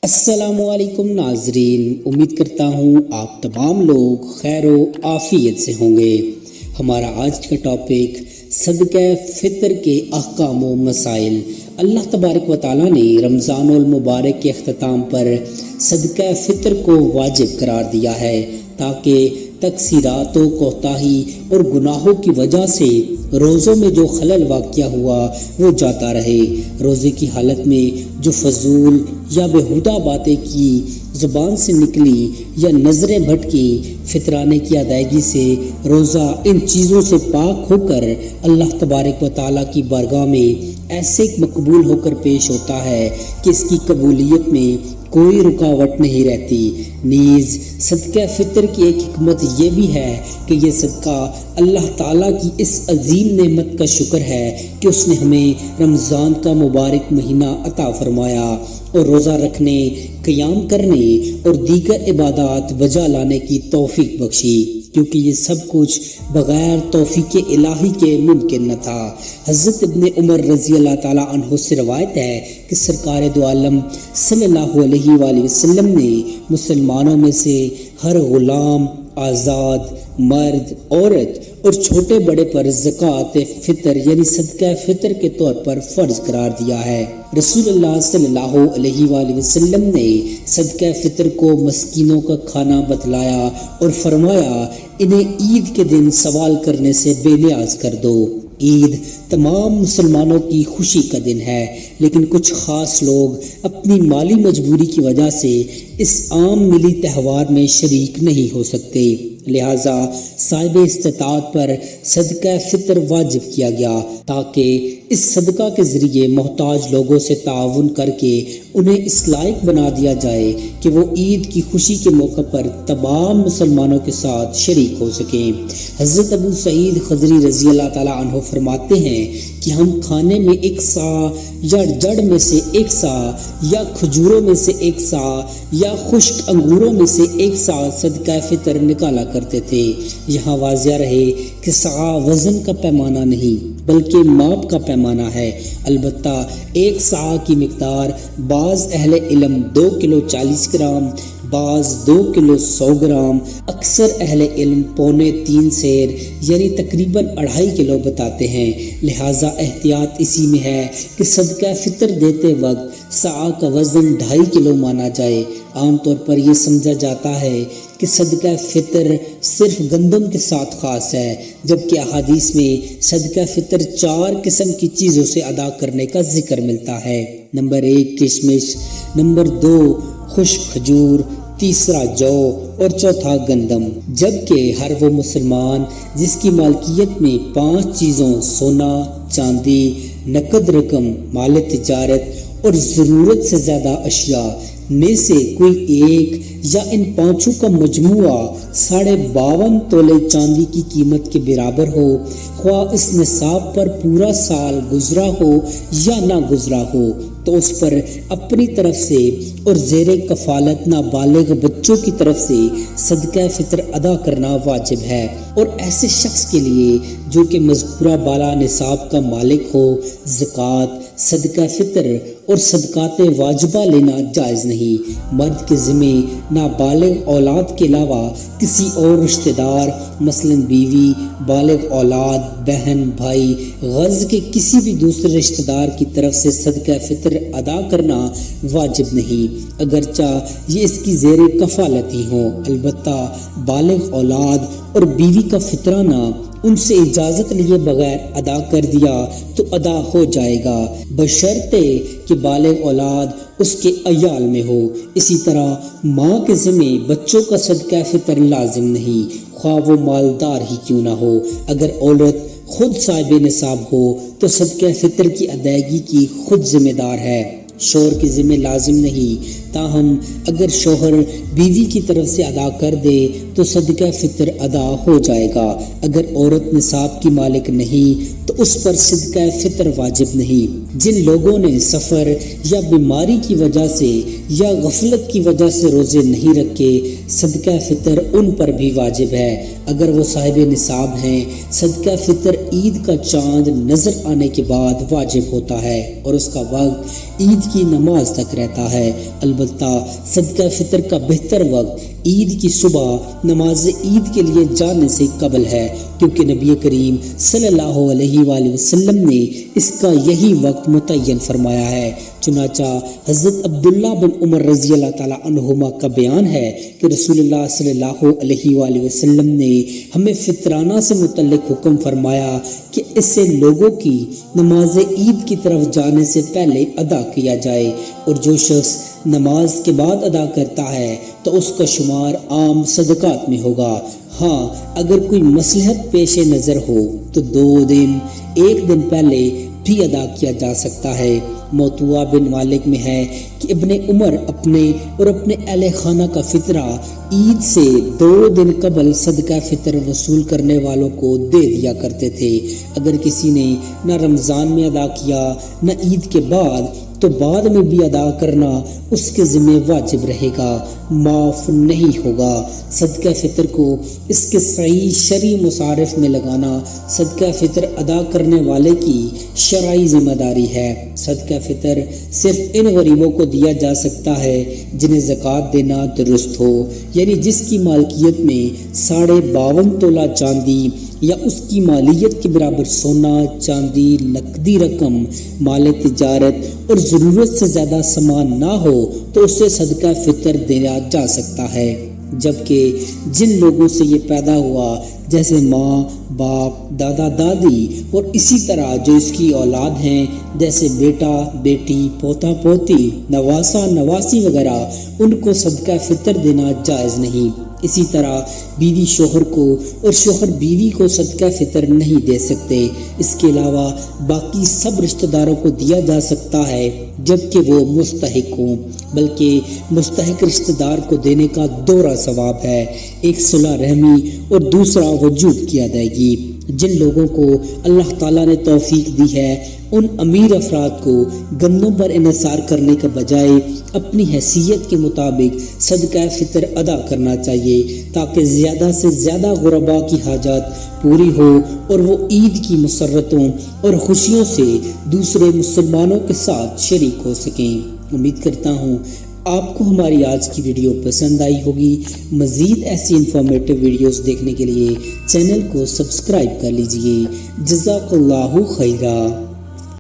السلام علیکم ناظرین، امید کرتا ہوں آپ تمام لوگ خیر و عافیت سے ہوں گے۔ ہمارا آج کا ٹاپک صدقہ فطر کے احکام و مسائل۔ اللہ تبارک و تعالیٰ نے رمضان المبارک کے اختتام پر صدقہ فطر کو واجب قرار دیا ہے تاکہ تقصیرات و کوتاہی اور گناہوں کی وجہ سے روزوں میں جو خلل واقع ہوا وہ جاتا رہے۔ روزے کی حالت میں جو فضول یا بےہودہ باتیں کی زبان سے نکلی یا نظریں بھٹکی، فطرانے کی ادائیگی سے روزہ ان چیزوں سے پاک ہو کر اللہ تبارک و تعالیٰ کی بارگاہ میں ایسے مقبول ہو کر پیش ہوتا ہے کہ اس کی قبولیت میں کوئی رکاوٹ نہیں رہتی۔ نیز صدقہ فطر کی ایک حکمت یہ بھی ہے کہ یہ صدقہ اللہ تعالیٰ کی اس عظیم نعمت کا شکر ہے کہ اس نے ہمیں رمضان کا مبارک مہینہ عطا فرمایا اور روزہ رکھنے، قیام کرنے اور دیگر عبادات بجا لانے کی توفیق بخشی، کیونکہ یہ سب کچھ بغیر توفیق الہی کے ممکن نہ تھا۔ حضرت ابن عمر رضی اللہ تعالیٰ عنہ سے روایت ہے کہ سرکار دو عالم صلی اللہ علیہ وآلہ وسلم نے مسلمانوں میں سے ہر غلام، آزاد، مرد، عورت اور چھوٹے بڑے پر زکوٰۃ فطر یعنی صدقہ فطر کے طور پر فرض قرار دیا ہے۔ رسول اللہ صلی اللہ علیہ وآلہ وسلم نے صدقہ فطر کو مسکینوں کا کھانا بتلایا اور فرمایا، انہیں عید کے دن سوال کرنے سے بے نیاز کر دو۔ عید تمام مسلمانوں کی خوشی کا دن ہے، لیکن کچھ خاص لوگ اپنی مالی مجبوری کی وجہ سے اس عام ملی تہوار میں شریک نہیں ہو سکتے، لہٰذا صاحب استطاعت پر صدقہ فطر واجب کیا گیا تاکہ اس صدقہ کے ذریعے محتاج لوگوں سے تعاون کر کے انہیں اس لائق بنا دیا جائے کہ وہ عید کی خوشی کے موقع پر تمام مسلمانوں کے ساتھ شریک ہو سکیں۔ حضرت ابو سعید خدری رضی اللہ تعالیٰ عنہ فرماتے ہیں کہ ہم کھانے میں ایک سا یا جڑ میں سے ایک سا یا کھجوروں میں سے ایک سا یا خشک انگوروں میں سے ایک سا صدقہ فطر نکالا کرتے تھے۔ یہاں واضح رہے کہ سا وزن کا پیمانہ نہیں بلکہ ماپ کا پیمانہ ہے۔ البتہ ایک سا کی مقدار بعض اہل علم 2 کلو 40 گرام، بعض 2 کلو 100 گرام، اکثر اہل علم 2.25 سیر یعنی تقریباً 2.5 کلو بتاتے ہیں، لہٰذا احتیاط اسی میں ہے کہ صدقہ فطر دیتے وقت سا کا وزن 2.5 کلو مانا جائے۔ عام طور پر یہ سمجھا جاتا ہے کہ صدقہ فطر صرف گندم کے ساتھ خاص ہے، جبکہ احادیث میں صدقہ فطر 4 قسم کی چیزوں سے ادا کرنے کا ذکر ملتا ہے۔ نمبر 1 کشمش، نمبر 2 خشک کھجور، تیسرا جو اور چوتھا گندم، جبکہ ہر وہ مسلمان جس کی مالکیت میں 5 چیزوں سونا، چاندی، نقد رقم، مال تجارت اور ضرورت سے زیادہ اشیاء میں سے کوئی ایک یا ان 5 کا مجموعہ 52.5 تولے چاندی کی قیمت کے برابر ہو، خواہ اس نصاب پر پورا سال گزرا ہو یا نہ گزرا ہو، تو اس پر اپنی طرف سے اور زیر کفالت نابالغ بچوں کی طرف سے صدقہ فطر ادا کرنا واجب ہے، اور ایسے شخص کے لیے جو کہ مذکورہ بالا نصاب کا مالک ہو زکوٰۃ، صدقہ فطر اور صدقات واجبہ لینا جائز نہیں۔ مرد کے ذمے نابالغ اولاد کے علاوہ کسی اور رشتہ دار مثلاً بیوی، بالغ اولاد، بہن، بھائی، غرض کے کسی بھی دوسرے رشتہ دار کی طرف سے صدقہ فطر ادا کرنا واجب نہیں، اگرچہ یہ اس کی زیر کفالت ہی ہوں۔ البتہ بالغ اولاد اور بیوی کا فطرانہ ان سے اجازت لیے بغیر ادا کر دیا تو ادا ہو جائے گا، بشرطے کہ بالغ اولاد اس کے عیال میں ہو۔ اسی طرح ماں کے ذمے بچوں کا صدقہ فطر لازم نہیں، خواہ وہ مالدار ہی کیوں نہ ہو۔ اگر عورت خود صاحب نصاب ہو تو صدقہ فطر کی ادائیگی کی خود ذمہ دار ہے، شوہر کے ذمہ لازم نہیں۔ تاہم اگر شوہر بیوی کی طرف سے ادا کر دے تو صدقہ فطر ادا ہو جائے گا۔ اگر عورت نصاب کی مالک نہیں تو اس پر صدقہ فطر واجب نہیں۔ جن لوگوں نے سفر یا بیماری کی وجہ سے یا غفلت کی وجہ سے روزے نہیں رکھے، صدقہ فطر ان پر بھی واجب ہے۔ اگر وہ صاحب نصاب ہیں، صدقہ فطر عید کا چاند نظر آنے کے بعد واجب ہوتا ہے اور اس کا وقت عید کی نماز تک رہتا ہے۔ البتہ البتہ صدقہ فطر کا بہتر وقت عید کی صبح نماز عید کے لیے جانے سے قبل ہے، کیونکہ نبی کریم صلی اللہ علیہ وآلہ وسلم نے اس کا یہی وقت متعین فرمایا ہے۔ چنانچہ حضرت عبداللہ بن عمر رضی اللہ تعالیٰ عنہما کا بیان ہے کہ رسول اللہ صلی اللہ علیہ وآلہ وسلم نے ہمیں فطرانہ سے متعلق حکم فرمایا کہ اسے لوگوں کی نماز عید کی طرف جانے سے پہلے ادا کیا جائے، اور جو شخص نماز کے بعد ادا کرتا ہے تو اس کا شمار عام صدقات میں ہوگا۔ ہاں، اگر کوئی مصلحت پیش نظر ہو تو 2 دن 1 دن پہلے بھی ادا کیا جا سکتا ہے۔ موطوع بن مالک میں ہے کہ ابن عمر اپنے اور اپنے اہل خانہ کا فطرہ عید سے 2 دن قبل صدقہ فطر وصول کرنے والوں کو دے دیا کرتے تھے۔ اگر کسی نے نہ رمضان میں ادا کیا نہ عید کے بعد تو بعد میں بھی ادا کرنا اس کے ذمہ واجب رہے گا، معاف نہیں ہوگا۔ صدقہ فطر کو اس کے صحیح شرعی مصارف میں لگانا صدقہ فطر ادا کرنے والے کی شرعی ذمہ داری ہے۔ صدقہ فطر صرف ان غریبوں کو دیا جا سکتا ہے جنہیں زکوٰۃ دینا درست ہو، یعنی جس کی مالکیت میں 52.5 تولہ چاندی یا اس کی مالیت کے برابر سونا، چاندی، نقدی رقم، مال تجارت اور ضرورت سے زیادہ سامان نہ ہو تو اسے صدقہ فطر دیا جا سکتا ہے۔ جبکہ جن لوگوں سے یہ پیدا ہوا جیسے ماں، باپ، دادا، دادی اور اسی طرح جو اس کی اولاد ہیں جیسے بیٹا، بیٹی، پوتا، پوتی، نواسا، نواسی وغیرہ، ان کو صدقہ فطر دینا جائز نہیں۔ اسی طرح بیوی شوہر کو اور شوہر بیوی کو صدقہ فطر نہیں دے سکتے۔ اس کے علاوہ باقی سب رشتہ داروں کو دیا جا سکتا ہے جبکہ وہ مستحق ہوں، بلکہ مستحق رشتہ دار کو دینے کا دوہرا ثواب ہے، ایک صلہ رحمی اور دوسرا وجوب کی ادائیگی۔ جن لوگوں کو اللہ تعالیٰ نے توفیق دی ہے ان امیر افراد کو گندوں پر انحصار کرنے کے بجائے اپنی حیثیت کے مطابق صدقہ فطر ادا کرنا چاہیے تاکہ زیادہ سے زیادہ غرباء کی حاجات پوری ہو اور وہ عید کی مسرتوں اور خوشیوں سے دوسرے مسلمانوں کے ساتھ شریک ہو سکیں۔ امید کرتا ہوں آپ کو ہماری آج کی ویڈیو پسند آئی ہوگی۔ مزید ایسی انفارمیٹو ویڈیوز دیکھنے کے لیے چینل کو سبسکرائب کر لیجئے۔ جزاک اللہ خیرہ۔